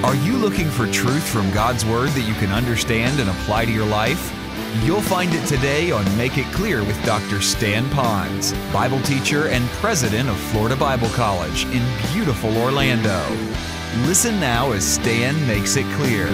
Are you looking for truth from God's Word that you can understand and apply to your life? You'll find it today on Make It Clear with Dr. Stan Pons, Bible teacher and president of Florida Bible College in beautiful Orlando. Listen now as Stan makes it clear.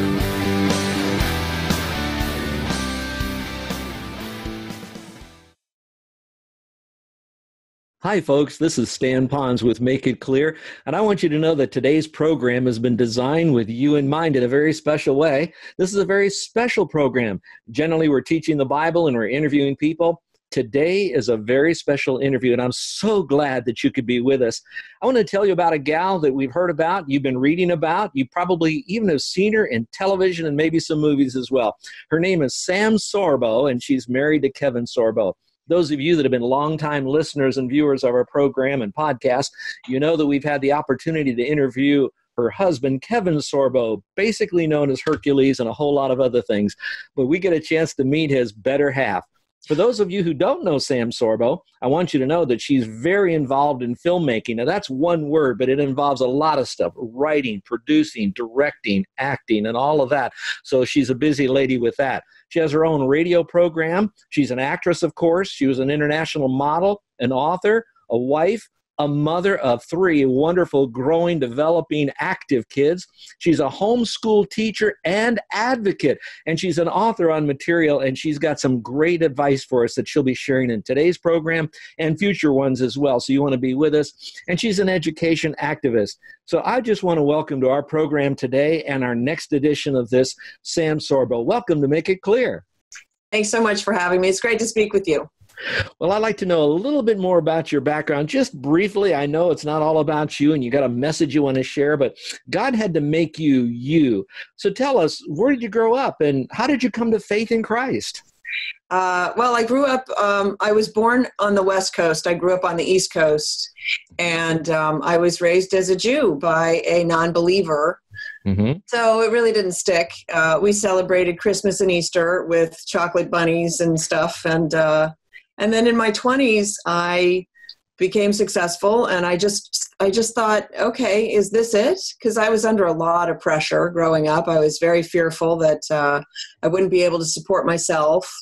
Hi, folks. This is Stan Pons with Make It Clear, and I want you to know that today's program has been designed with you in mind in a very special way. This is a very special program. Generally, we're teaching the Bible and we're interviewing people. Today is a very special interview, and I'm so glad that you could be with us. I want to tell you about a gal that we've heard about, you've been reading about, you probably even have seen her in television and maybe some movies as well. Her name is Sam Sorbo, and she's married to Kevin Sorbo. Those of you that have been longtime listeners and viewers of our program and podcast, you know that we've had the opportunity to interview her husband, Kevin Sorbo, basically known as Hercules and a whole lot of other things. But we get a chance to meet his better half. For those of you who don't know Sam Sorbo, I want you to know that she's very involved in filmmaking. Now, that's one word, but it involves a lot of stuff: writing, producing, directing, acting, and all of that. So she's a busy lady with that. She has her own radio program. She's an actress, of course. She was an international model, an author, a wife, a mother of 3 wonderful, growing, developing, active kids. She's a homeschool teacher and advocate, and she's an author on material, and she's got some great advice for us that she'll be sharing in today's program and future ones as well, so you want to be with us. And she's an education activist. So I just want to welcome to our program today and our next edition of this, Sam Sorbo. Welcome to Make It Clear. Thanks so much for having me. It's great to speak with you. Well, I'd like to know a little bit more about your background. Just briefly, I know it's not all about you and you got a message you want to share, but God had to make you you. So tell us, where did you grow up and how did you come to faith in Christ? Well, I grew up, I was born on the West Coast. I grew up on the East Coast, and I was raised as a Jew by a non-believer. Mm-hmm. So it really didn't stick. We celebrated Christmas and Easter with chocolate bunnies and stuff. And then in my 20s, I became successful, and I just thought, okay, is this it? Because I was under a lot of pressure growing up. I was very fearful that I wouldn't be able to support myself.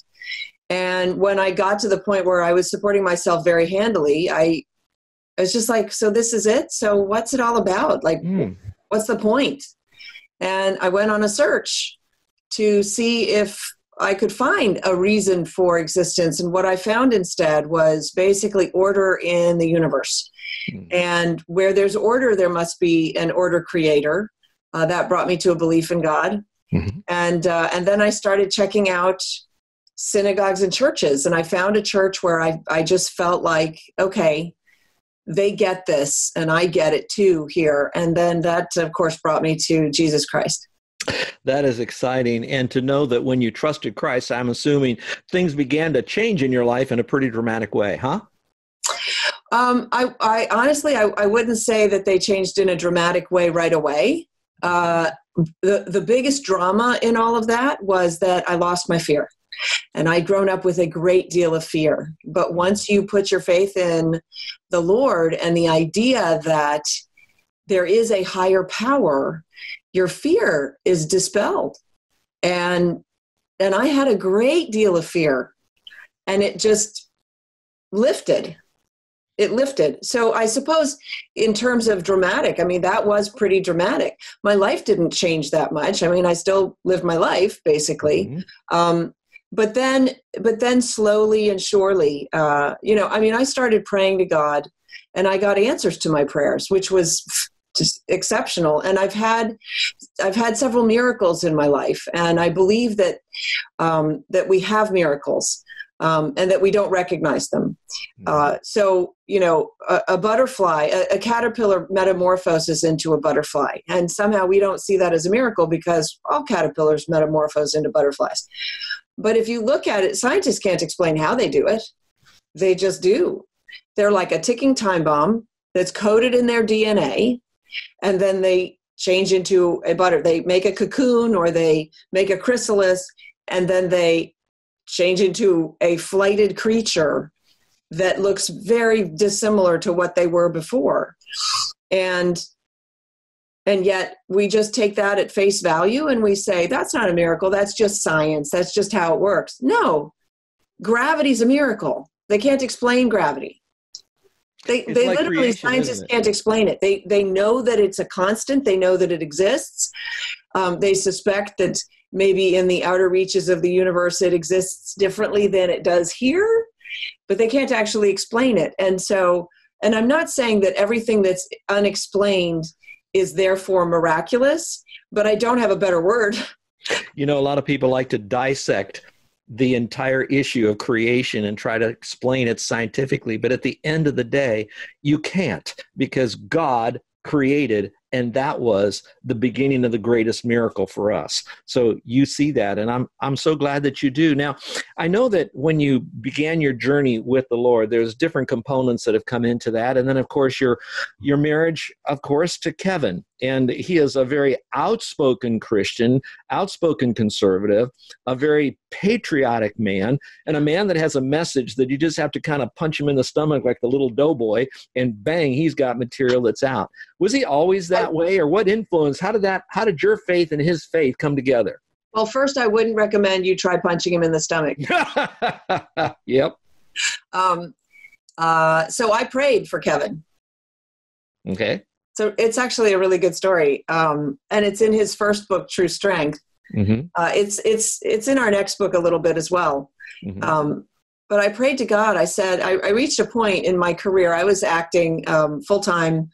And when I got to the point where I was supporting myself very handily, I was just like, so this is it? So what's it all about? Like, what's the point? And I went on a search to see if I could find a reason for existence. And what I found instead was basically order in the universe. And where there's order, there must be an order creator. That brought me to a belief in God. Mm-hmm. And then I started checking out synagogues and churches. And I found a church where I just felt like, okay, they get this and I get it too here. And then that, of course, brought me to Jesus Christ. That is exciting. And to know that when you trusted Christ, I'm assuming things began to change in your life in a pretty dramatic way, huh? I honestly, I wouldn't say that they changed in a dramatic way right away. The biggest drama in all of that was that I lost my fear. And I'd grown up with a great deal of fear. But once you put your faith in the Lord and the idea that there is a higher power, your fear is dispelled. And I had a great deal of fear, and it just lifted. It lifted. So I suppose in terms of dramatic, I mean, that was pretty dramatic. My life didn't change that much. I mean, I still lived my life, basically. Mm-hmm. But then slowly and surely, I mean, I started praying to God, and I got answers to my prayers, which was just exceptional. And I've had several miracles in my life, and I believe that that we have miracles, and that we don't recognize them. So, a butterfly, a caterpillar metamorphoses into a butterfly, and somehow we don't see that as a miracle because all caterpillars metamorphose into butterflies. But if you look at it, scientists can't explain how they do it. They just do. They're like a ticking time bomb that's coded in their DNA, and then they change into a butter. They make a cocoon or they make a chrysalis, and then they change into a flighted creature that looks very dissimilar to what they were before. And And yet we just take that at face value and we say, that's not a miracle. That's just science. That's just how it works. No, gravity's a miracle. They can't explain gravity. They like literally, creation, scientists can't explain it. They know that it's a constant. They know that it exists. They suspect that maybe in the outer reaches of the universe, it exists differently than it does here, but they can't actually explain it. And I'm not saying that everything that's unexplained is therefore miraculous, but I don't have a better word. A lot of people like to dissect the entire issue of creation and try to explain it scientifically. But at the end of the day, you can't, because God created, and that was the beginning of the greatest miracle for us. So you see that, and I'm so glad that you do. Now, I know that when you began your journey with the Lord, there's different components that have come into that, and then of course your marriage, of course, to Kevin, and he is a very outspoken Christian, outspoken conservative, a very patriotic man, and a man that has a message that you just have to kind of punch him in the stomach like the little doughboy, and bang, he's got material that's out. Was he always that way, or what influence? How did your faith and his faith come together? Well, first, I wouldn't recommend you try punching him in the stomach. Yep. So I prayed for Kevin. Okay. So it's actually a really good story, and it's in his first book, True Strength. Mm-hmm. It's in our next book a little bit as well. Mm-hmm. But I prayed to God. I said, I reached a point in my career. I was acting full-time,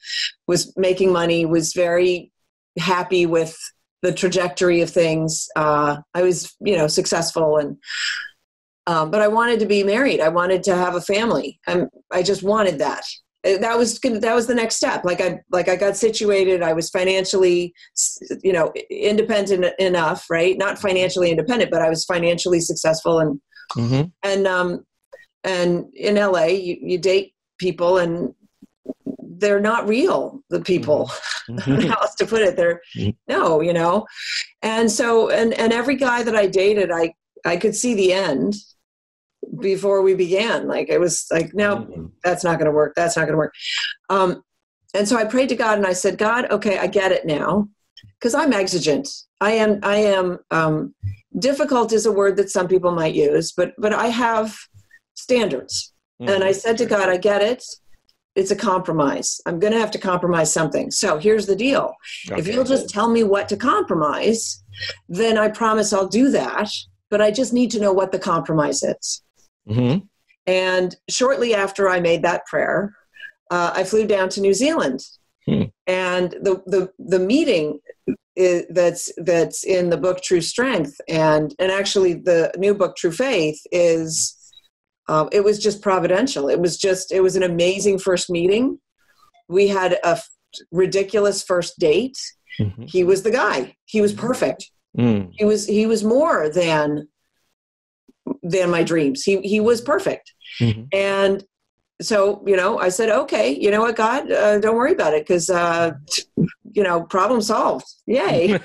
was making money, was very happy with the trajectory of things. I was, successful, but I wanted to be married. I wanted to have a family. I just wanted that. That was the next step. Like I got situated. I was financially, independent enough, right? Not financially independent, but I was financially successful. And mm-hmm. And in LA, you date people, and they're not real. The people, mm-hmm. how else to put it? They're no, And so, and every guy that I dated, I could see the end before we began. Like it was like, no, that's not going to work. That's not going to work. And so I prayed to God, and I said, God, okay, I get it now, because I'm exigent. I am. Difficult is a word that some people might use, but I have standards. Mm-hmm. And I said to God, I get it. It's a compromise. I'm going to have to compromise something. So here's the deal. Okay. If you'll just tell me what to compromise, then I promise I'll do that. But I just need to know what the compromise is. Mm-hmm. And shortly after I made that prayer, I flew down to New Zealand. And the meeting that's in the book True Strength, and actually the new book True Faith is, it was just providential. It was an amazing first meeting. We had a ridiculous first date. Mm-hmm. He was the guy. He was perfect. Mm. He was more than my dreams. He was perfect. Mm-hmm. And so, I said, okay, you know what, God, don't worry about it, because, problem solved. Yay.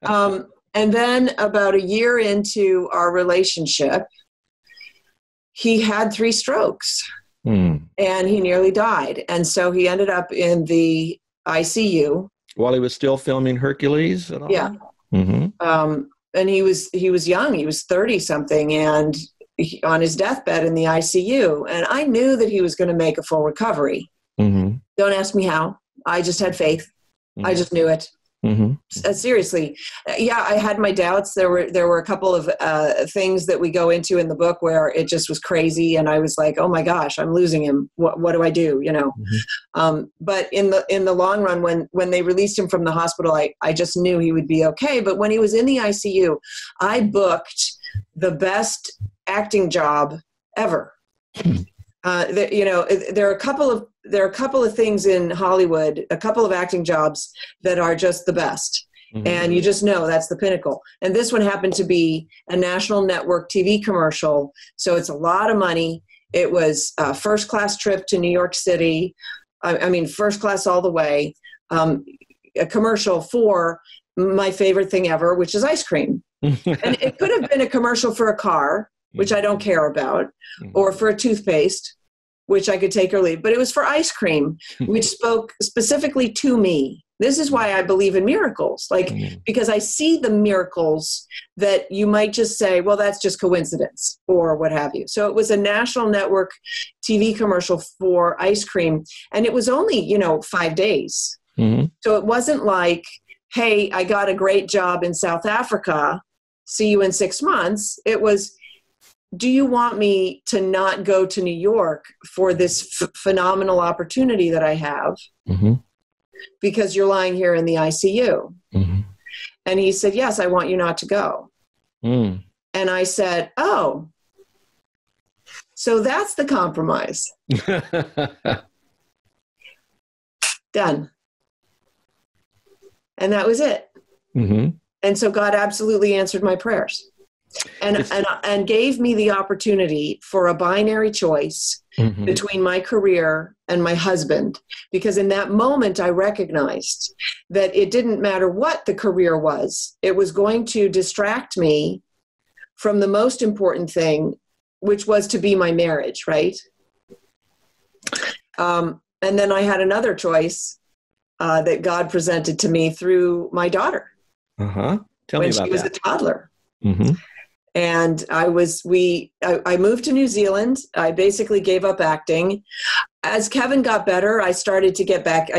And then about a year into our relationship, he had 3 strokes and he nearly died. And so he ended up in the ICU. While he was still filming Hercules and all? Yeah. Mm-hmm. And he was young. He was 30 something, and on his deathbed in the ICU. And I knew that he was going to make a full recovery. Mm-hmm. Don't ask me how. I just had faith. Mm-hmm. I just knew it. Mm-hmm. Seriously. Yeah, I had my doubts. There were a couple of things that we go into in the book where it just was crazy. And I was like, oh my gosh, I'm losing him. What do I do? Mm-hmm. But in the long run, when they released him from the hospital, I just knew he would be okay. But when he was in the ICU, I booked the best acting job ever. There are a couple of things in Hollywood, a couple of acting jobs that are just the best. Mm-hmm. And you just know that's the pinnacle. And this one happened to be a national network TV commercial. So it's a lot of money. It was a first class trip to New York City. First class all the way. A commercial for my favorite thing ever, which is ice cream. And it could have been a commercial for a car, which I don't care about, or for a toothpaste, which I could take or leave. But it was for ice cream, which spoke specifically to me. This is why I believe in miracles, because I see the miracles that you might just say, well, that's just coincidence or what have you. So it was a national network TV commercial for ice cream, and it was only, 5 days. Mm-hmm. So it wasn't like, hey, I got a great job in South Africa, see you in 6 months. It was, do you want me to not go to New York for this phenomenal opportunity that I have? Mm-hmm. Because you're lying here in the ICU. Mm-hmm. And he said, yes, I want you not to go. Mm. And I said, oh, so that's the compromise. Done. And that was it. Mm-hmm. And so God absolutely answered my prayers and gave me the opportunity for a binary choice mm-hmm. between my career and my husband. Because in that moment, I recognized that it didn't matter what the career was. It was going to distract me from the most important thing, which was to be my marriage, right? And then I had another choice that God presented to me through my daughter. Uh-huh. Tell me about that. When she was a toddler. Mm-hmm. And I moved to New Zealand. I basically gave up acting. As Kevin got better, I tried to get back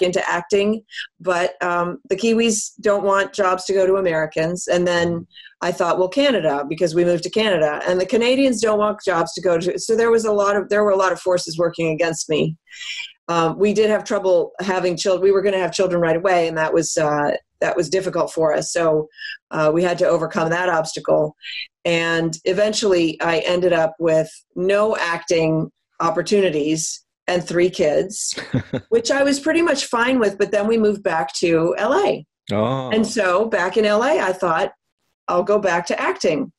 into acting, but the Kiwis don't want jobs to go to Americans. And then I thought, well, Canada, because we moved to Canada, and the Canadians don't want jobs to go to. So there were a lot of forces working against me. We did have trouble having children. We were going to have children right away, and that was difficult for us. So we had to overcome that obstacle. And eventually I ended up with no acting opportunities and 3 kids, which I was pretty much fine with. But then we moved back to LA. Oh. And so back in LA, I thought, I'll go back to acting.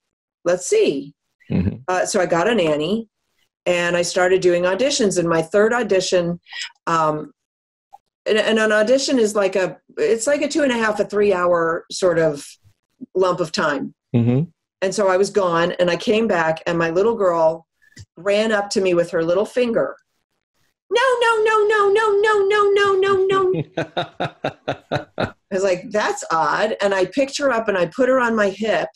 Let's see. Mm-hmm. So I got a nanny and I started doing auditions. And my third audition, and an audition is it's like a 2.5, 3 hour sort of lump of time. Mm-hmm. And so I was gone and I came back and my little girl ran up to me with her little finger. No. I was like, that's odd. And I picked her up and I put her on my hip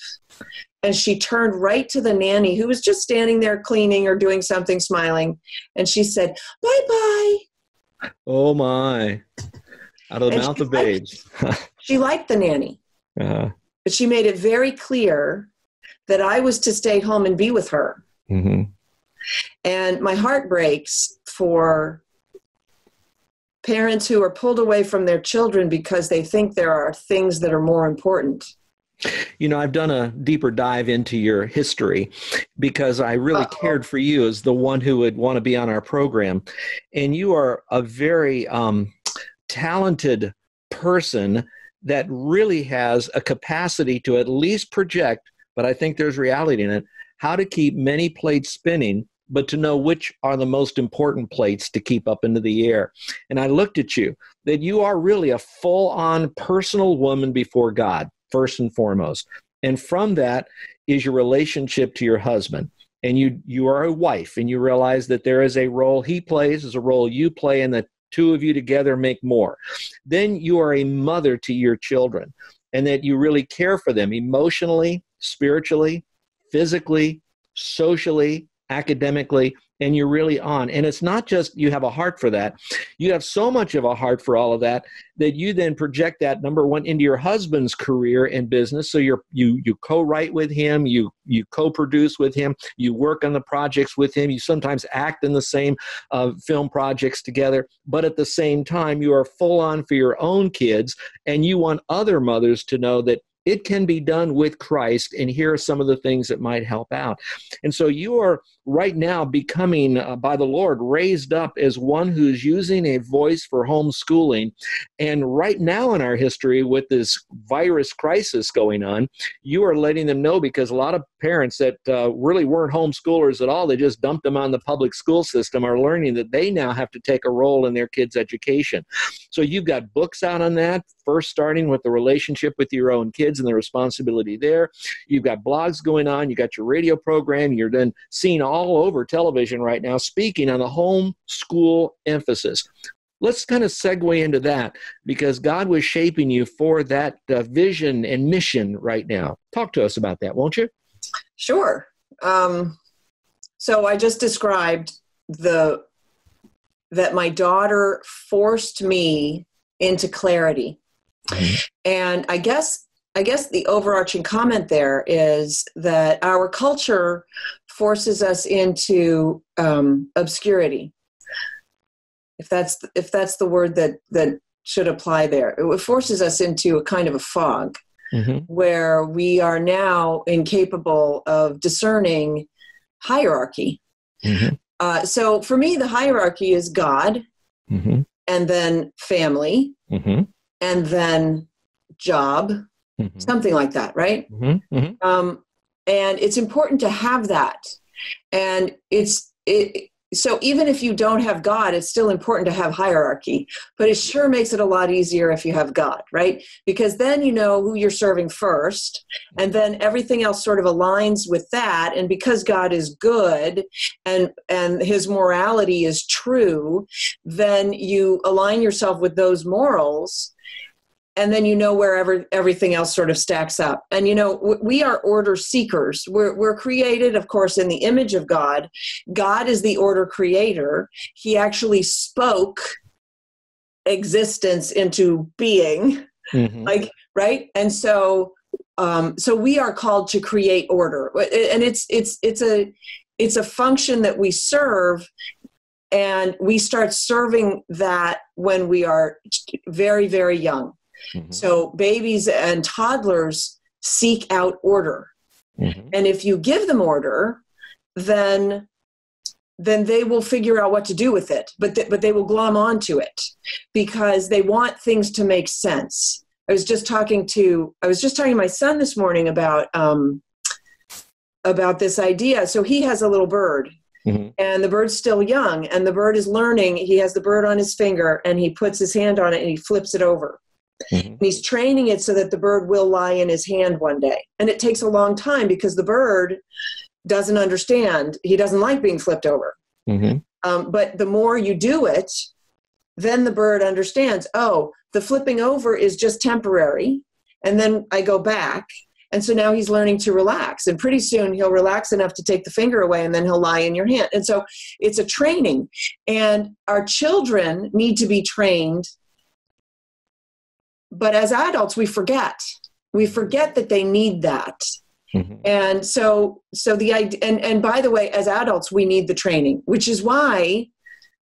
and she turned right to the nanny who was just standing there cleaning or doing something, smiling. And she said, bye-bye. Oh my. Out of the mouth of babes. She liked the nanny. Uh-huh. But she made it very clear that I was to stay home and be with her. Mm-hmm. And my heart breaks for parents who are pulled away from their children because they think there are things that are more important. I've done a deeper dive into your history because I really cared for you as the one who would want to be on our program. And you are a very talented person that really has a capacity to at least project, but I think there's reality in it, how to keep many plates spinning, but to know which are the most important plates to keep up into the air. And I looked at you, that you are really a full-on personal woman before God, first and foremost. And from that is your relationship to your husband. And you are a wife, and you realize that there is a role he plays, there's a role you play, and the two of you together make more. Then you are a mother to your children, and that you really care for them emotionally, spiritually, physically, socially, academically, and you're really on. And it's not just you have a heart for that. You have so much of a heart for all of that that you then project that, number one, into your husband's career and business. So you co-write with him, you co-produce with him, you work on the projects with him, you sometimes act in the same film projects together, but at the same time, you are full on for your own kids, and you want other mothers to know that it can be done with Christ, and here are some of the things that might help out. And so you are right now becoming, by the Lord, raised up as one who's using a voice for homeschooling. And right now in our history, with this virus crisis going on, you are letting them know, because a lot of parents that really weren't homeschoolers at all, they just dumped them on the public school system, are learning that they now have to take a role in their kids' education. So you've got books out on that, first starting with the relationship with your own kids and the responsibility there. You've got blogs going on. You got your radio program. You're then seen all over television right now speaking on the homeschool emphasis. let's kind of segue into that, because God was shaping you for that vision and mission right now. Talk to us about that, won't you? Sure. So I just described that my daughter forced me into clarity. Mm-hmm. And I guess the overarching comment there is that our culture forces us into obscurity. If that's the word that should apply there, it forces us into a kind of a fog, mm-hmm. where we are now incapable of discerning hierarchy. Mm-hmm. So for me, the hierarchy is God, mm-hmm. and then family, mm-hmm. and then job, mm-hmm. something like that, right? Mm-hmm. Mm-hmm. And it's important to have that. And so even if you don't have God, it's still important to have hierarchy, but it sure makes it a lot easier if you have God, right? Because then you know who you're serving first, and then everything else sort of aligns with that. And because God is good and his morality is true, then you align yourself with those morals. And then you know wherever everything else sort of stacks up. And, we are order seekers. We're created, of course, in the image of God. God is the order creator. He actually spoke existence into being, mm-hmm. Right? And so we are called to create order. And it's a function that we serve. And we start serving that when we are very, very young. Mm-hmm. So babies and toddlers seek out order. Mm-hmm. And if you give them order, then they will figure out what to do with it. But they will glom onto it because they want things to make sense. I was just talking to my son this morning about this idea. So he has a little bird. Mm-hmm. And the bird's still young, and the bird is learning. He has the bird on his finger, and he puts his hand on it, and he flips it over. Mm-hmm. And he's training it so that the bird will lie in his hand one day. And it takes a long time because the bird doesn't understand. He doesn't like being flipped over. Mm-hmm. But the more you do it, then the bird understands, oh, the flipping over is just temporary. And then I go back. And so now he's learning to relax. And pretty soon he'll relax enough to take the finger away, and then he'll lie in your hand. And so it's a training. And our children need to be trained. But as adults, we forget that they need that. Mm-hmm. And so the idea, and by the way, as adults, we need the training, which is why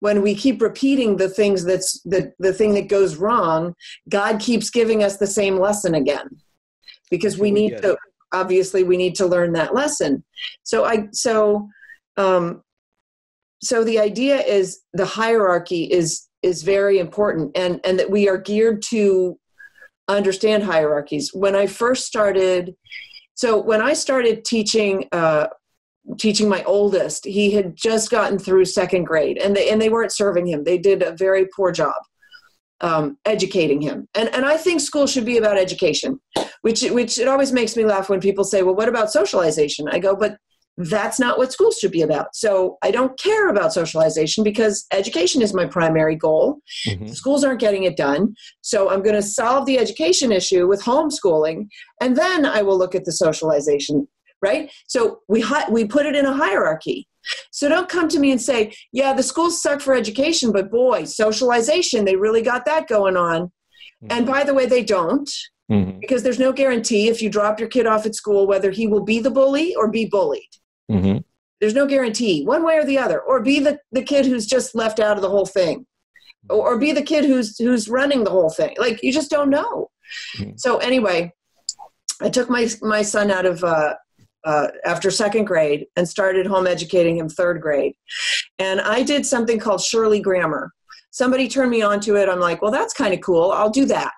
when we keep repeating the things the thing that goes wrong, God keeps giving us the same lesson again, because we need to learn that lesson. So the idea is the hierarchy is very important, and that we are geared to understand hierarchies. When I started teaching my oldest, he had just gotten through second grade, and they weren't serving him. They did a very poor job educating him. And I think school should be about education, which it always makes me laugh when people say, well, what about socialization? I go, but that's not what schools should be about. So I don't care about socialization because education is my primary goal. Mm-hmm. Schools aren't getting it done. So I'm going to solve the education issue with homeschooling, and then I will look at the socialization, right? So we put it in a hierarchy. So don't come to me and say, yeah, the schools suck for education, but boy, socialization, they really got that going on. Mm-hmm. And by the way, they don't. Mm-hmm. Because there's no guarantee if you drop your kid off at school whether he will be the bully or be bullied. Mm-hmm. There's no guarantee one way or the other, or be the kid who's just left out of the whole thing, or be the kid who's running the whole thing. Like, you just don't know. Mm-hmm. So anyway, I took my son out of after second grade and started home educating him third grade. And I did something called Shirley Grammar. Somebody turned me on to it. I'm like, well, that's kind of cool. I'll do that.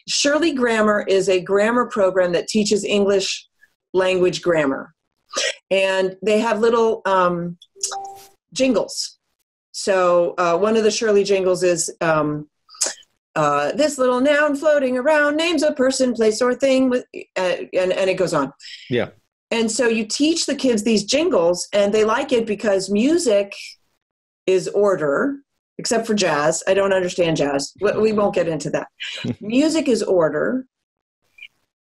Shirley Grammar is a grammar program that teaches English language grammar. And they have little jingles. So one of the Shirley jingles is, this little noun floating around names a person, place, or thing, and it goes on. Yeah. And so you teach the kids these jingles, and they like it because music is order, except for jazz. I don't understand jazz. We won't get into that. Music is order,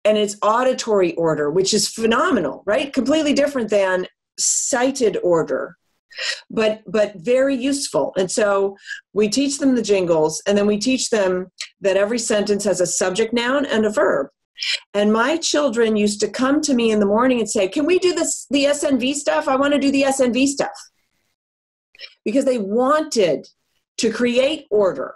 and it's auditory order, which is phenomenal, right? Completely different than sighted order, but very useful. And so we teach them the jingles, and then we teach them that every sentence has a subject, noun, and a verb. And my children used to come to me in the morning and say, can we do the SNV stuff? I want to do the SNV stuff. Because they wanted to create order.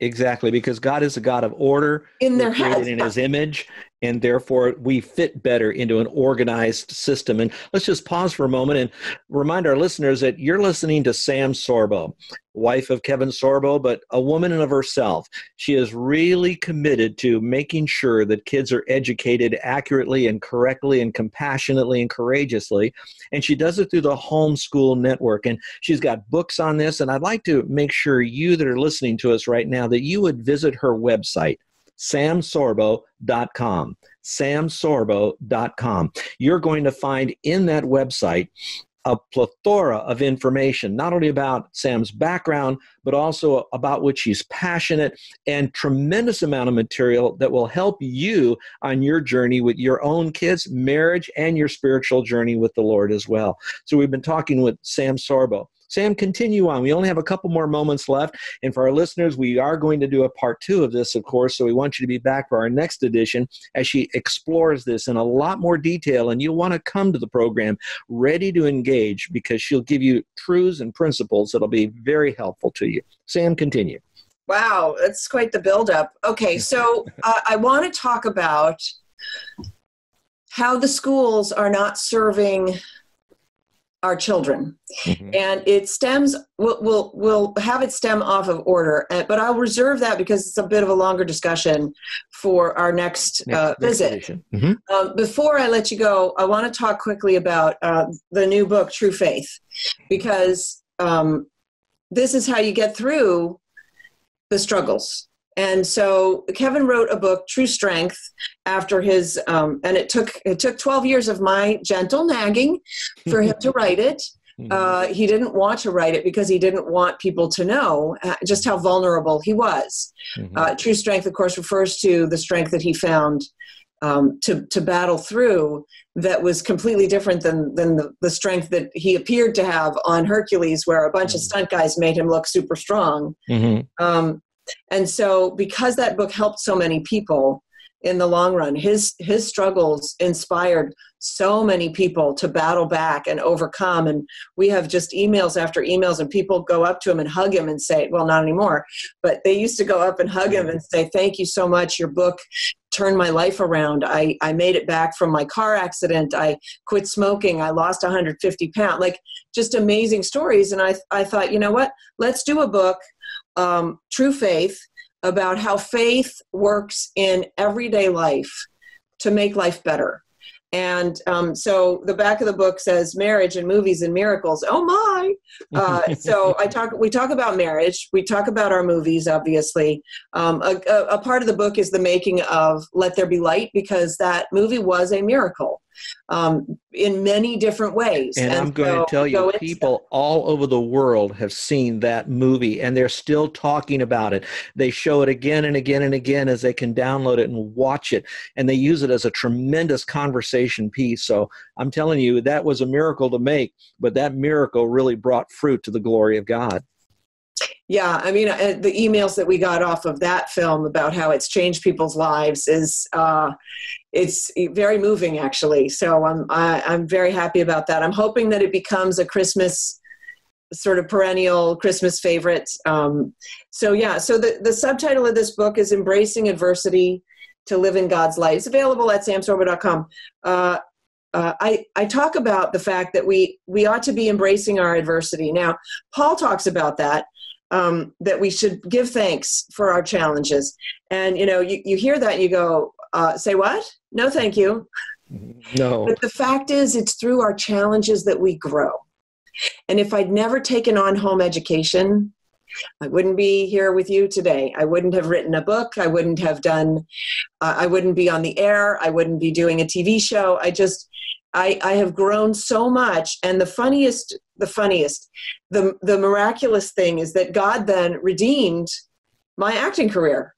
Exactly, because God is a God of order. In their created heads. in his image, and therefore we fit better into an organized system. And let's just pause for a moment and remind our listeners that you're listening to Sam Sorbo, wife of Kevin Sorbo, but a woman of herself. She is really committed to making sure that kids are educated accurately and correctly and compassionately and courageously. And she does it through the Homeschool Network. And she's got books on this. And I'd like to make sure you that are listening to us right now that you would visit her website, samsorbo.com. samsorbo.com. You're going to find in that website a plethora of information, not only about Sam's background, but also about which she's passionate, and tremendous amount of material that will help you on your journey with your own kids, marriage, and your spiritual journey with the Lord as well. So we've been talking with Sam Sorbo. Sam, continue on. We only have a couple more moments left. And for our listeners, we are going to do a part 2 of this, of course. So we want you to be back for our next edition as she explores this in a lot more detail. And you'll want to come to the program ready to engage, because she'll give you truths and principles that'll be very helpful to you. Sam, continue. Wow, that's quite the buildup. Okay, so I want to talk about how the schools are not serving our children. Mm-hmm. And it stems, we'll have it stem off of order, but I'll reserve that because it's a bit of a longer discussion for our next visit. Mm-hmm. Before I let you go, I want to talk quickly about the new book, True Faith, because this is how you get through the struggles. And so Kevin wrote a book, True Strength, after his, and it took 12 years of my gentle nagging for him to write it. He didn't want to write it because he didn't want people to know just how vulnerable he was. Mm-hmm. True Strength, of course, refers to the strength that he found to battle through that was completely different than the strength that he appeared to have on Hercules, where a bunch of stunt guys made him look super strong. Mm-hmm. And so because that book helped so many people in the long run, his struggles inspired so many people to battle back and overcome. And we have just emails after emails, and people go up to him and hug him and say, well, not anymore, but they used to go up and hug him and say, thank you so much. Your book turned my life around. I made it back from my car accident. I quit smoking. I lost 150 pounds, like just amazing stories. And I thought, you know what, let's do a book, True Faith, about how faith works in everyday life to make life better. And so the back of the book says marriage and movies and miracles. Oh my! So we talk about marriage. We talk about our movies, obviously. A part of the book is the making of Let There Be Light, because that movie was a miracle in many different ways. And I'm going to tell you, people all over the world have seen that movie, and they're still talking about it. They show it again and again and again as they can download it and watch it, and they use it as a tremendous conversation piece. So I'm telling you, that was a miracle to make, but that miracle really brought fruit to the glory of God. Yeah, I mean, the emails that we got off of that film about how it's changed people's lives is it's very moving, actually. So I'm very happy about that. I'm hoping that it becomes a Christmas sort of perennial Christmas favorite. So the subtitle of this book is Embracing Adversity to Live in God's Light. It's available at samsorbo.com. I talk about the fact that we ought to be embracing our adversity. Now, Paul talks about that. That we should give thanks for our challenges. And, you hear that and you go, say what? No, thank you. No. But the fact is, it's through our challenges that we grow. And if I'd never taken on home education, I wouldn't be here with you today. I wouldn't have written a book. I wouldn't have done, I wouldn't be on the air. I wouldn't be doing a TV show. I have grown so much. And the funniest the funniest. The miraculous thing is that God then redeemed my acting career.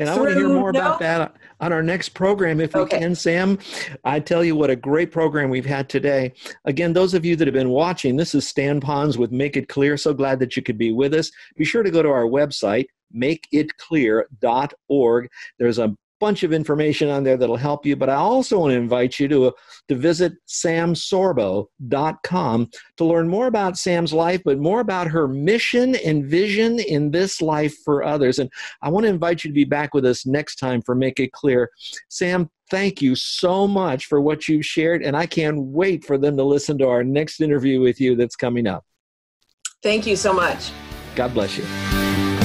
And I want to hear more about that on our next program if we can, Sam. I tell you what a great program we've had today. Again, those of you that have been watching, this is Stan Pons with Make It Clear. So glad that you could be with us. Be sure to go to our website, makeitclear.org. There's a bunch of information on there that'll help you, but I also want to invite you to visit samsorbo.com to learn more about Sam's life, but more about her mission and vision in this life for others. And I want to invite you to be back with us next time for Make It Clear. Sam, thank you so much for what you've shared, and I can't wait for them to listen to our next interview with you that's coming up. Thank you so much. God bless you.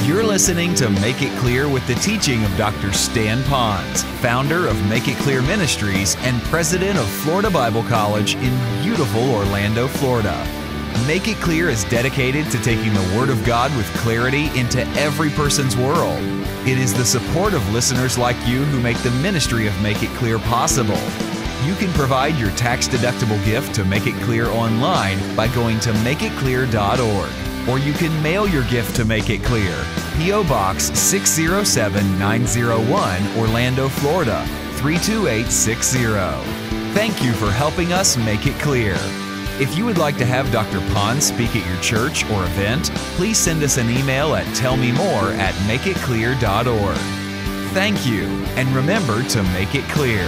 You're listening to Make It Clear with the teaching of Dr. Stan Pons, founder of Make It Clear Ministries and president of Florida Bible College in beautiful Orlando, Florida. Make It Clear is dedicated to taking the Word of God with clarity into every person's world. It is the support of listeners like you who make the ministry of Make It Clear possible. You can provide your tax-deductible gift to Make It Clear online by going to makeitclear.org. Or you can mail your gift to Make It Clear, P.O. Box 607901, Orlando, Florida, 32860. Thank you for helping us make it clear. If you would like to have Dr. Pons speak at your church or event, please send us an email at tellmemore@makeitclear.org. Thank you, and remember to make it clear.